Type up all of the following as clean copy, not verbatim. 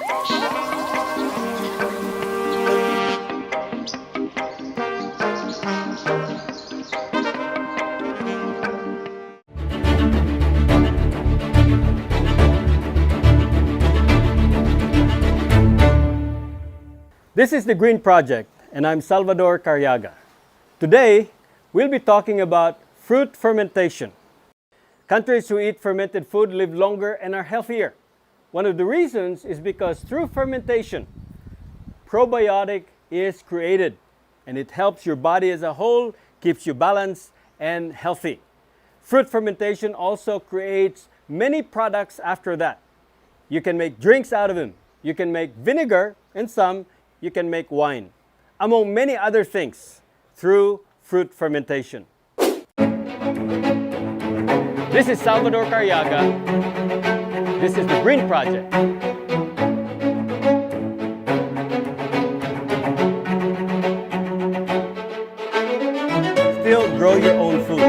This is the Green Project, and I'm Salvador Carriaga. Today, we'll be talking about fruit fermentation. Countries who eat fermented food live longer and are healthier. One of the reasons is because through fermentation, probiotic is created, and it helps your body as a whole, keeps you balanced and healthy. Fruit fermentation also creates many products after that. You can make drinks out of them. You can make vinegar, and some you can make wine, among many other things, through fruit fermentation. This is Salvador Carriaga. This is the Green Project. Still grow your own food.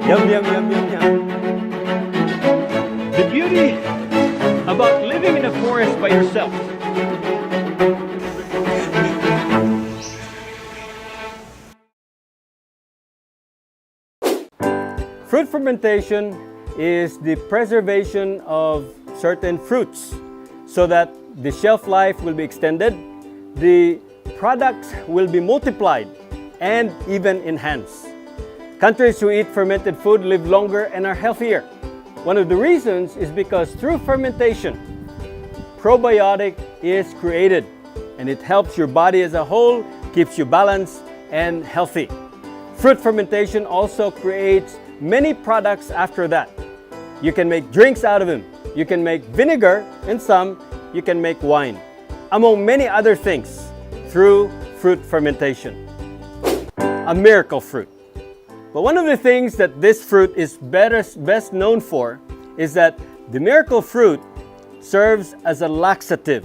Yum, yum, yum, yum, yum. The beauty about living in a forest by yourself. Fruit fermentation is the preservation of certain fruits so that the shelf life will be extended, the products will be multiplied and even enhanced. Countries who eat fermented food live longer and are healthier. One of the reasons is because through fermentation, probiotic is created, and it helps your body as a whole, keeps you balanced and healthy. Fruit fermentation also creates many products after that. You can make drinks out of them. You can make vinegar, and some you can make wine, among many other things, through fruit fermentation. A miracle fruit. But one of the things that this fruit is best known for is that the miracle fruit serves as a laxative.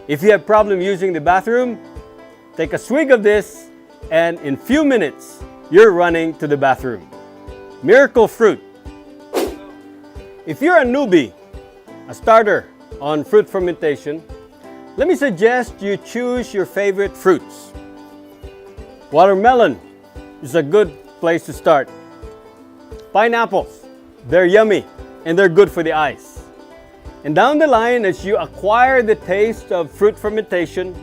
If you have problem using the bathroom, take a swig of this, and in few minutes, you're running to the bathroom. Miracle fruit. If you're a newbie, a starter on fruit fermentation, let me suggest you choose your favorite fruits. Watermelon is a good place to start. Pineapples, they're yummy and they're good for the eyes. And down the line, as you acquire the taste of fruit fermentation,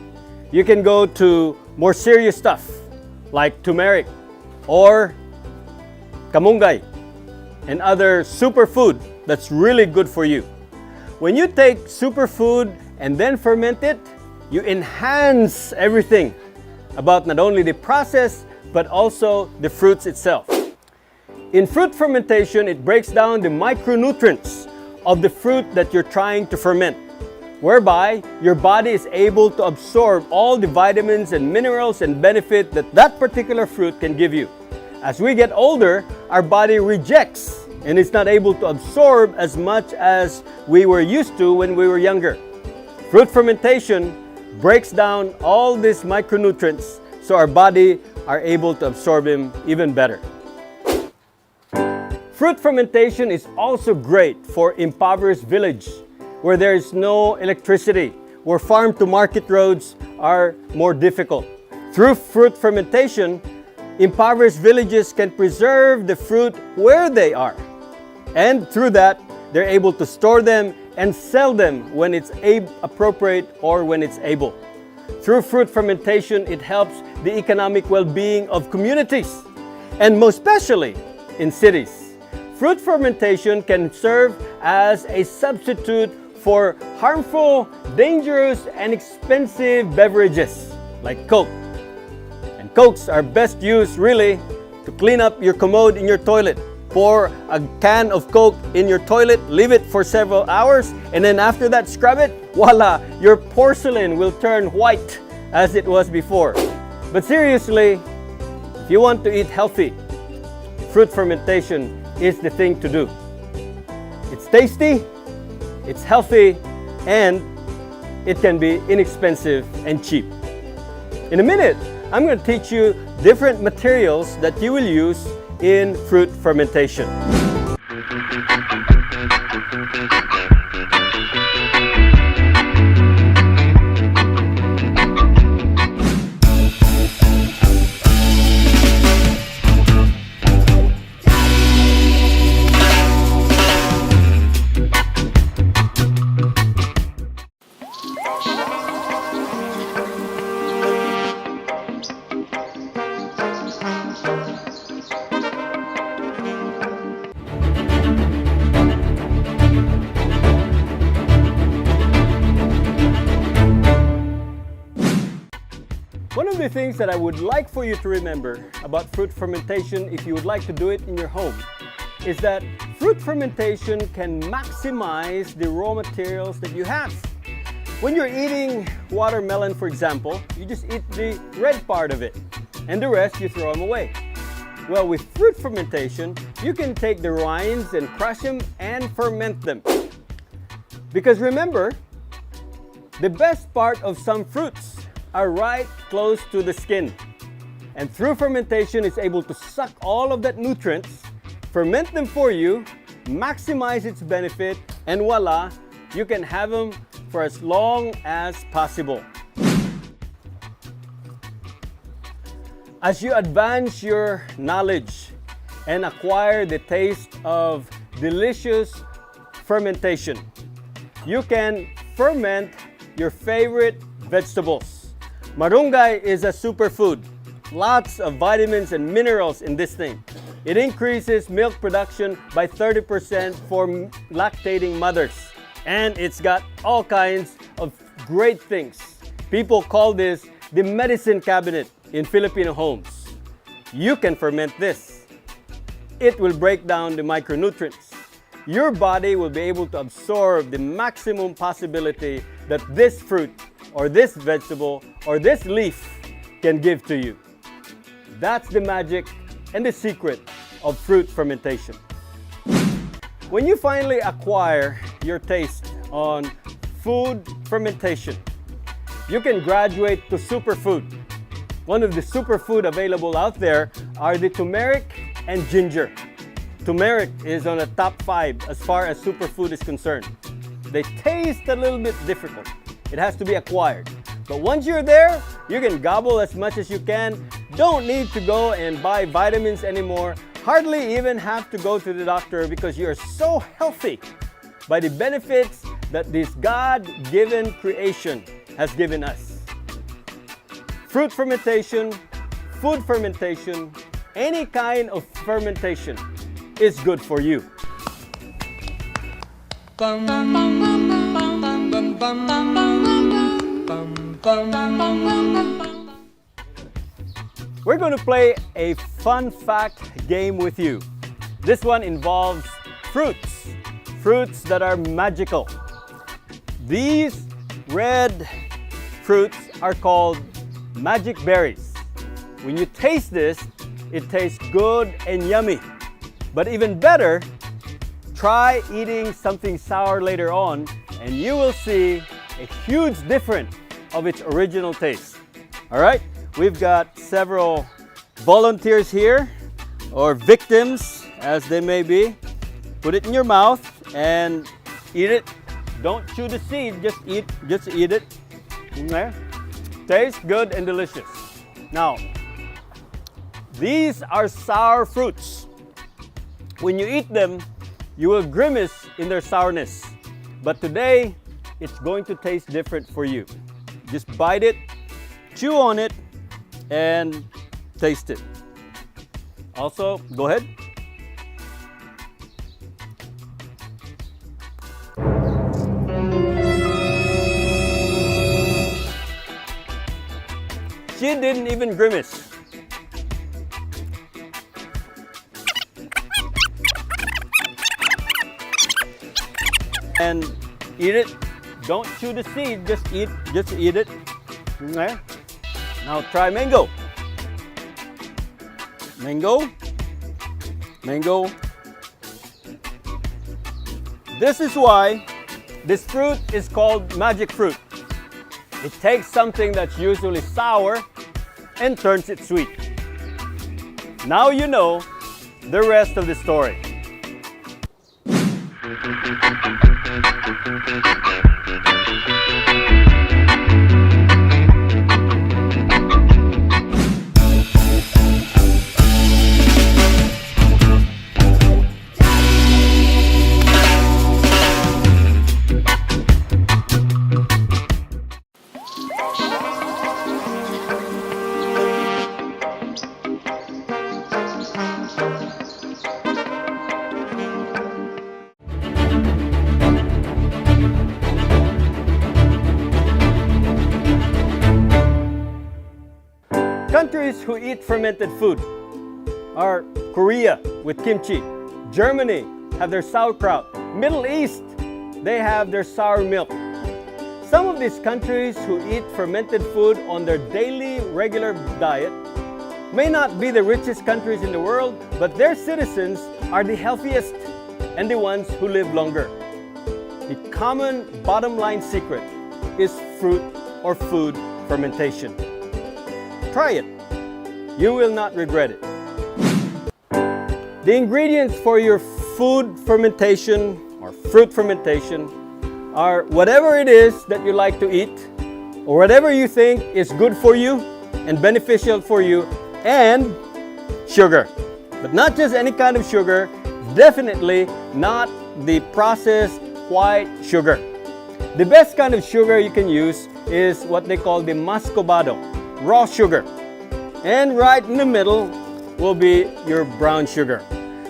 you can go to more serious stuff like turmeric or kamunggay and other superfood that's really good for you. When you take superfood and then ferment it, you enhance everything about not only the process but also the fruits itself. In fruit fermentation, it breaks down the micronutrients of the fruit that you're trying to ferment, whereby your body is able to absorb all the vitamins and minerals and benefit that that particular fruit can give you. As we get older, our body rejects and is not able to absorb as much as we were used to when we were younger. Fruit fermentation breaks down all these micronutrients so our body are able to absorb them even better. Fruit fermentation is also great for impoverished village where there is no electricity, where farm to market roads are more difficult. Through fruit fermentation, impoverished villages can preserve the fruit where they are. And through that, they're able to store them and sell them when it's appropriate or when it's able. Through fruit fermentation, it helps the economic well-being of communities, and most especially in cities. Fruit fermentation can serve as a substitute for harmful, dangerous, and expensive beverages like Coke. And Cokes are best used really to clean up your commode in your toilet. Pour a can of Coke in your toilet, leave it for several hours, and then after that scrub it, voila, your porcelain will turn white as it was before. But seriously, if you want to eat healthy, fruit fermentation is the thing to do. It's tasty, it's healthy, and it can be inexpensive and cheap. In a minute, I'm going to teach you different materials that you will use in fruit fermentation. of the things that I would like for you to remember about fruit fermentation, if you would like to do it in your home, is that fruit fermentation can maximize the raw materials that you have. When you're eating watermelon, for example, you just eat the red part of it, and the rest you throw them away. Well, with fruit fermentation, you can take the rinds and crush them and ferment them. Because remember, the best part of some fruits are right close to the skin. And through fermentation, it's able to suck all of that nutrients, ferment them for you, maximize its benefit, and voila, you can have them for as long as possible. As you advance your knowledge and acquire the taste of delicious fermentation, you can ferment your favorite vegetables. Marunggay is a superfood. Lots of vitamins and minerals in this thing. It increases milk production by 30% for lactating mothers. And it's got all kinds of great things. People call this the medicine cabinet in Filipino homes. You can ferment this. It will break down the micronutrients. Your body will be able to absorb the maximum possibility that this fruit or this vegetable or this leaf can give to you. That's the magic and the secret of fruit fermentation. When you finally acquire your taste on food fermentation, you can graduate to superfood. One of the superfood available out there are the turmeric and ginger. Turmeric is on the top 5 as far as superfood is concerned. They taste a little bit difficult. It has to be acquired. But once you're there, you can gobble as much as you can. Don't need to go and buy vitamins anymore. Hardly even have to go to the doctor because you're so healthy by the benefits that this God-given creation has given us. Fruit fermentation, food fermentation, any kind of fermentation is good for you. We're going to play a fun fact game with you. This one involves fruits that are magical. These red fruits are called magic berries. When you taste this, it tastes good and yummy. But even better, try eating something sour later on and you will see a huge difference of its original taste. All right, we've got several volunteers here, or victims as they may be. Put it in your mouth and eat it. Don't chew the seed, just eat it. Okay. Tastes good and delicious. Now, these are sour fruits. When you eat them, you will grimace in their sourness. But today, it's going to taste different for you. Just bite it, chew on it, and taste it. Also, go ahead. She didn't even grimace. And eat it. Don't chew the seed, just eat it. Okay. Now try mango. Mango. This is why this fruit is called magic fruit. It takes something that's usually sour and turns it sweet. Now you know the rest of the story. countries who eat fermented food are Korea with kimchi, Germany have their sauerkraut, Middle East, they have their sour milk. Some of these countries who eat fermented food on their daily regular diet may not be the richest countries in the world, but their citizens are the healthiest and the ones who live longer. The common bottom line secret is fruit or food fermentation. Try it. You will not regret it. The ingredients for your food fermentation or fruit fermentation are whatever it is that you like to eat or whatever you think is good for you and beneficial for you, and sugar. But not just any kind of sugar, definitely not the processed white sugar. The best kind of sugar you can use is what they call the muscovado, raw sugar. And right in the middle will be your brown sugar.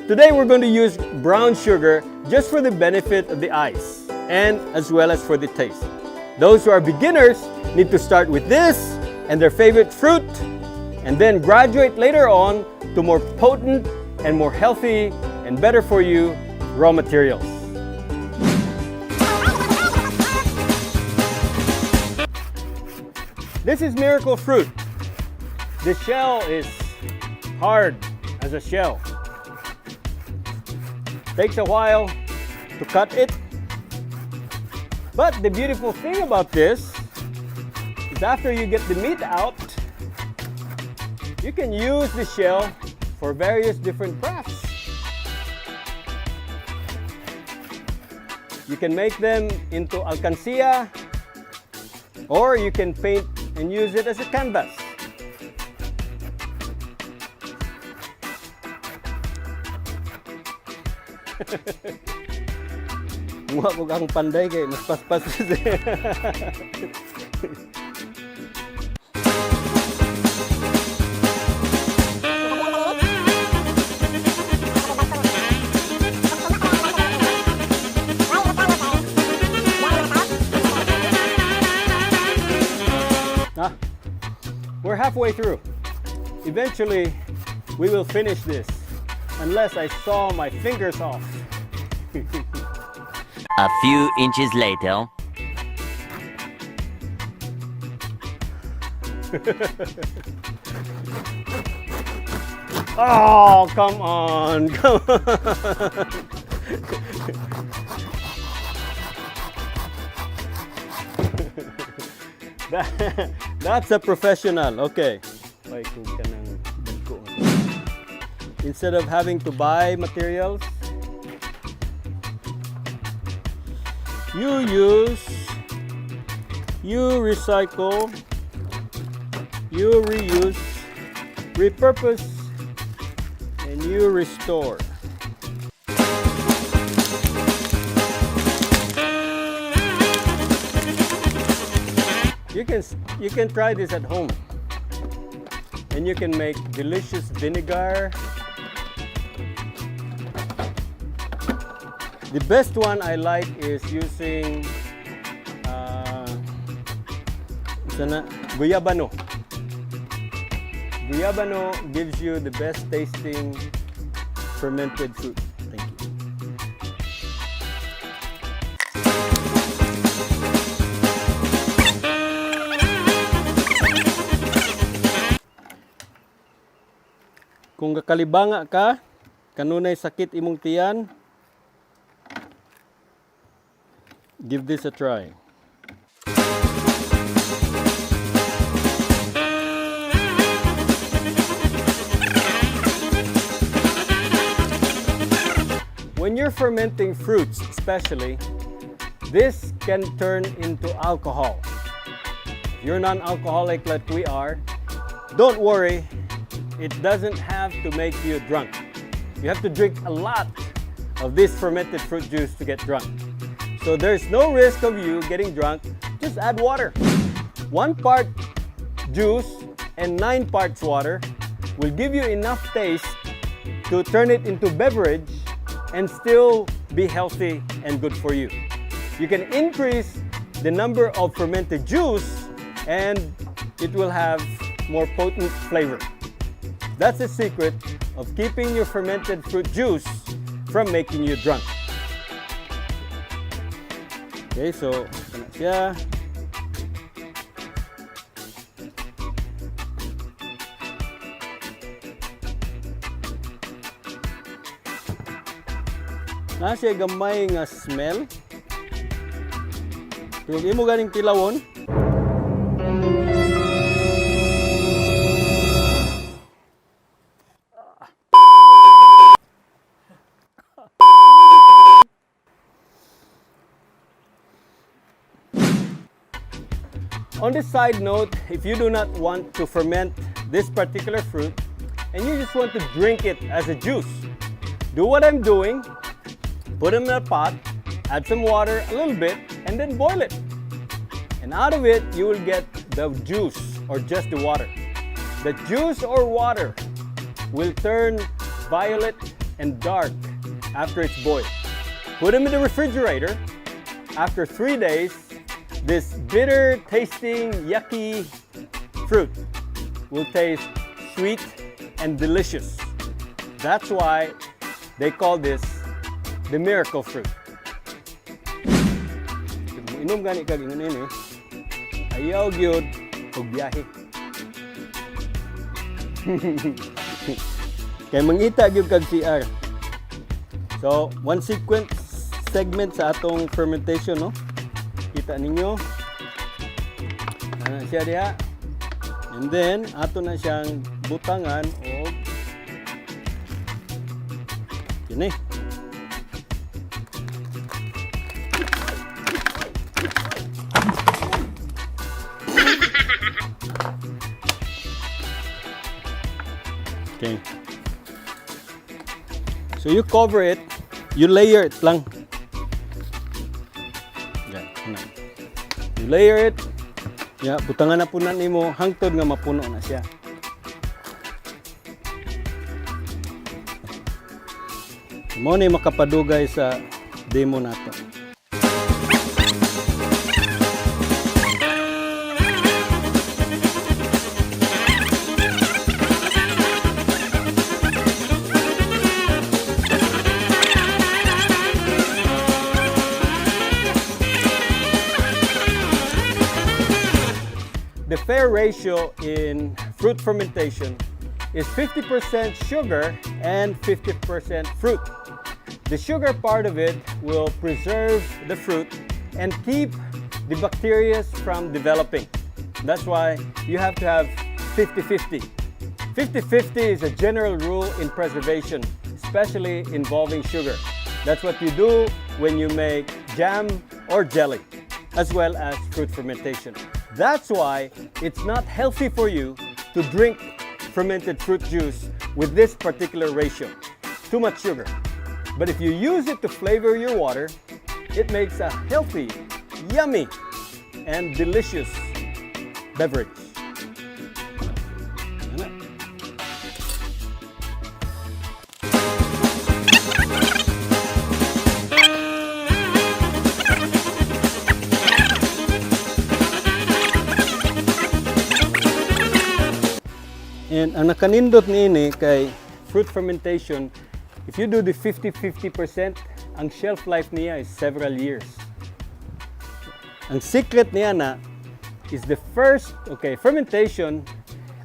Today we're going to use brown sugar just for the benefit of the eyes and as well as for the taste. Those who are beginners need to start with this and their favorite fruit, and then graduate later on to more potent and more healthy and better for you raw materials. This is miracle fruit. The shell is hard as a shell. Takes a while to cut it. But the beautiful thing about this is after you get the meat out, you can use the shell for various different crafts. You can make them into alcancía, or you can paint and use it as a canvas. Mukha ko kang panday kay mas paspas. We're halfway through. Eventually, we will finish this, unless I saw my fingers off. A few inches later. Oh, come on, come on. That's a professional. Okay. Instead of having to buy materials, you recycle, you reuse, repurpose, and you restore. You can try this at home, and you can make delicious vinegar. The best one I like is using guyabano. Guyabano gives you the best tasting fermented fruit. Thank you. Kung kakalibanga ka, kanunay sakit imong tiyan, give this a try. When you're fermenting fruits especially, this can turn into alcohol. If you're non-alcoholic like we are, don't worry. It doesn't have to make you drunk. You have to drink a lot of this fermented fruit juice to get drunk. So there's no risk of you getting drunk. Just add water. 1 part juice and 9 parts water will give you enough taste to turn it into beverage and still be healthy and good for you. You can increase the number of fermented juice and it will have more potent flavor. That's the secret of keeping your fermented fruit juice from making you drunk. Okay, so ito na siya. Na siya gamay nga smell. Pero imo ganing tilawon. On this side note, if you do not want to ferment this particular fruit and you just want to drink it as a juice, do what I'm doing. Put them in a pot, add some water, a little bit, and then boil it. And out of it, you will get the juice or just the water. The juice or water will turn violet and dark after it's boiled. Put them in the refrigerator. After 3 days, this bitter tasting, yucky fruit will taste sweet and delicious. That's why they call this the miracle fruit. Inom gani kag ingon ini. Ayaw gyud og biyahe. Kay mangita gyud kag CR. So, one segment sa atong fermentation, no? Kita ninyo. Ana siya diha. And then ato na siyang butangan og kini. Okay. So you cover it, you layer it lang. Yan, you layer it. Ya, butangan na punan nimo hangtod nga mapuno na siya. Mo ni makapadugay sa demo nato. The fair ratio in fruit fermentation is 50% sugar and 50% fruit. The sugar part of it will preserve the fruit and keep the bacteria from developing. That's why you have to have 50-50. 50-50 is a general rule in preservation, especially involving sugar. That's what you do when you make jam or jelly, as well as fruit fermentation. That's why it's not healthy for you to drink fermented fruit juice with this particular ratio. Too much sugar. But if you use it to flavor your water, it makes a healthy, yummy, and delicious beverage. And ang nakanindot niini kay fruit fermentation, if you do the 50-50%, ang shelf life niya is several years. Ang secret niya na is the first, fermentation,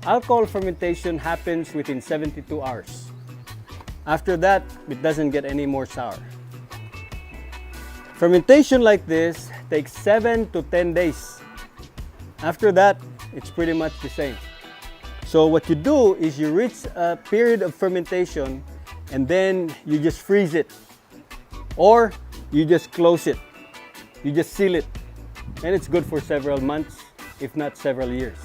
alcohol fermentation happens within 72 hours. After that, it doesn't get any more sour. Fermentation like this takes 7 to 10 days. After that, it's pretty much the same. So what you do is you reach a period of fermentation and then you just freeze it. Or you just close it. You just seal it. And it's good for several months, if not several years.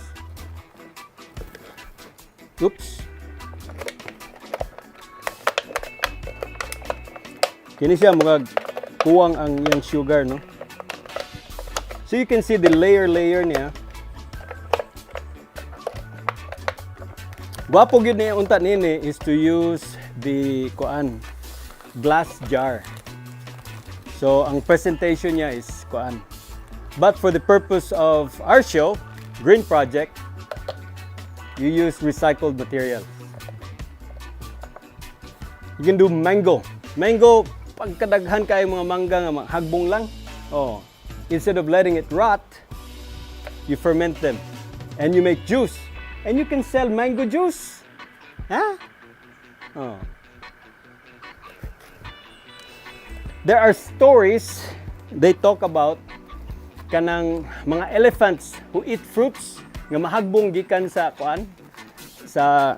Oops. Kini siya mga kuwang ang yung sugar, no? So you can see the layer niya. Gwapo gyud niya unta nini is to use the glass jar. So ang presentation niya is But for the purpose of our show, Green Project, you use recycled materials. You can do mango. Mango, pagkadaghan kayo mga mangga nga hagbong lang. Oh, instead of letting it rot, you ferment them and you make juice. And you can sell mango juice. Huh? Oh. There are stories they talk about kanang mga elephants who eat fruits nga mahagbong gikan sa kuan sa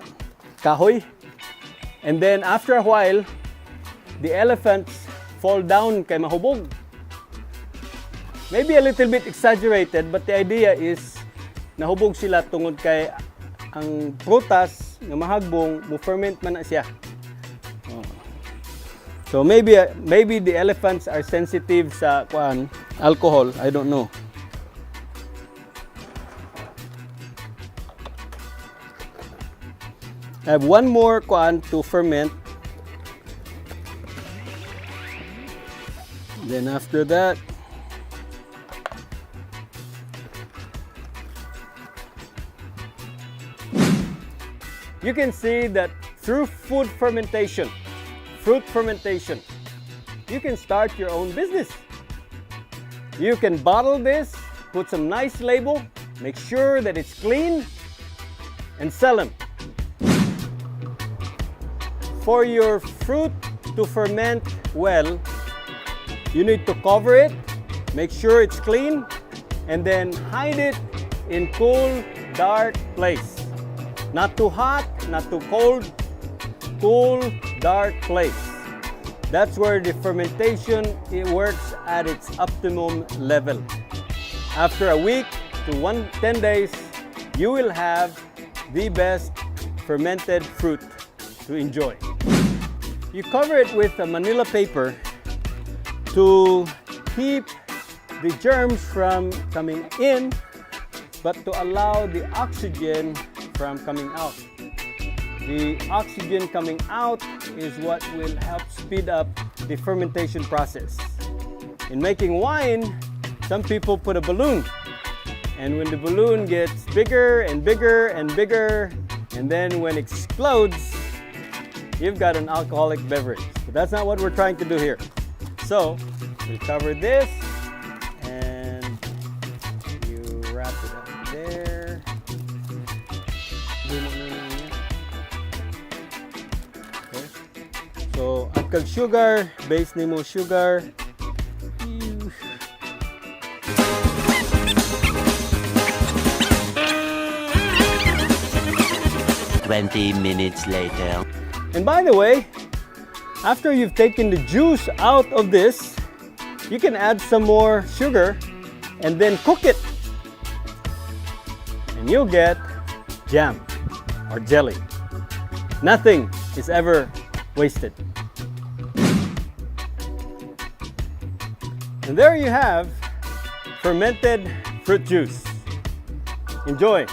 kahoy, and then after a while the elephants fall down kay mahubog. Maybe a little bit exaggerated, but the idea is nahubog sila tungod kay ang prutas nga mahagbong mo ferment man na siya. So maybe the elephants are sensitive sa kuan alcohol, I don't know. I have one more kuan to ferment. Then after that, you can see that through fruit fermentation, you can start your own business. You can bottle this, put some nice label, make sure that it's clean, and sell them. For your fruit to ferment well, you need to cover it, make sure it's clean, and then hide it in cool, dark place. Not too hot, not too cold, cool, dark place. That's where the fermentation works at its optimum level. After a week to 10 days, you will have the best fermented fruit to enjoy. You cover it with a manila paper to keep the germs from coming in, but to allow the oxygen from coming out. The oxygen coming out is what will help speed up the fermentation process. In making wine, some people put a balloon, and when the balloon gets bigger and bigger and bigger, and then when it explodes, you've got an alcoholic beverage. But that's not what we're trying to do here. So we cover this and you wrap it up there. Okay. So alcohol sugar, base nimo sugar. 20 minutes later. And by the way, after you've taken the juice out of this, you can add some more sugar and then cook it. And you'll get jam or jelly. Nothing is ever wasted. And there you have fermented fruit juice. Enjoy.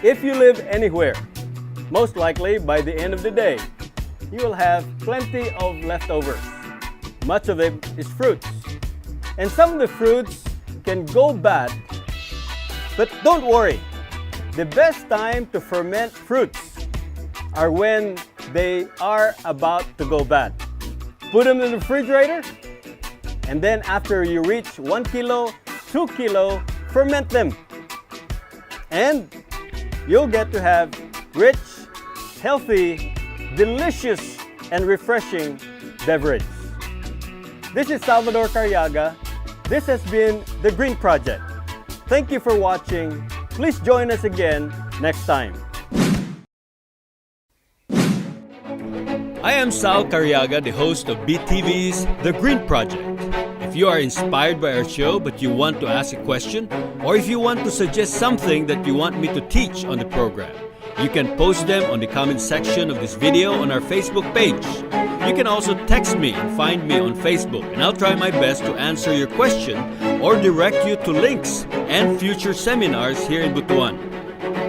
If you live anywhere, most likely by the end of the day, you will have plenty of leftovers. Much of it is fruits. And some of the fruits can go bad, but don't worry. The best time to ferment fruits are when they are about to go bad. Put them in the refrigerator, and then after you reach 1 kilo, 2 kilo, ferment them. And you'll get to have rich, healthy, delicious, and refreshing beverage. This is Salvador Carriaga. This has been The Green Project. Thank you for watching. Please join us again next time. I am Sal Carriaga, the host of BTV's The Green Project. If you are inspired by our show but you want to ask a question, or if you want to suggest something that you want me to teach on the program, you can post them on the comment section of this video on our Facebook page. You can also text me and find me on Facebook, and I'll try my best to answer your question or direct you to links and future seminars here in Butuan.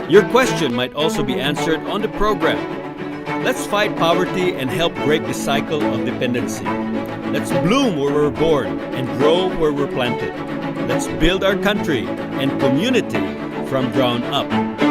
Your question might also be answered on the program. Let's fight poverty and help break the cycle of dependency. Let's bloom where we're born and grow where we're planted. Let's build our country and community from ground up.